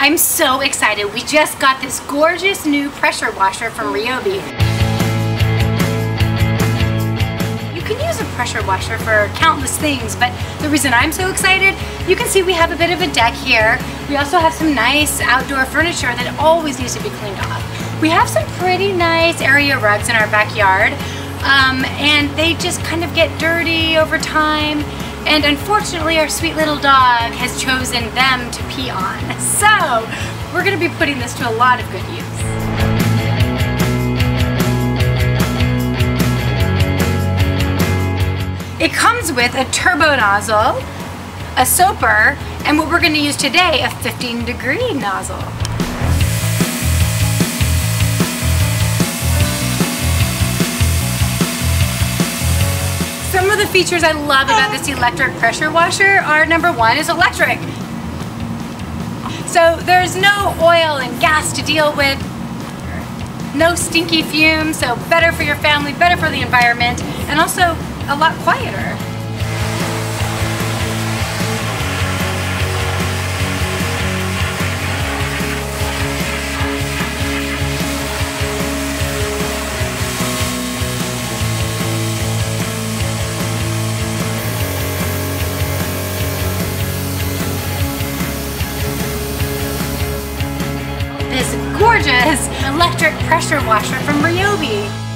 I'm so excited. We just got this gorgeous new pressure washer from Ryobi. You can use a pressure washer for countless things, but the reason I'm so excited, you can see we have a bit of a deck here. We also have some nice outdoor furniture that always needs to be cleaned off. We have some pretty nice area rugs in our backyard, and they just kind of get dirty over time. And unfortunately, our sweet little dog has chosen them to pee on. So we're gonna be putting this to a lot of good use. It comes with a turbo nozzle, a soaper, and what we're gonna use today, a 15-degree nozzle. Some of the features I love about this electric pressure washer are, number one, is electric. So there's no oil and gas to deal with, no stinky fumes, so better for your family, better for the environment, and also a lot quieter. This gorgeous electric pressure washer from Ryobi.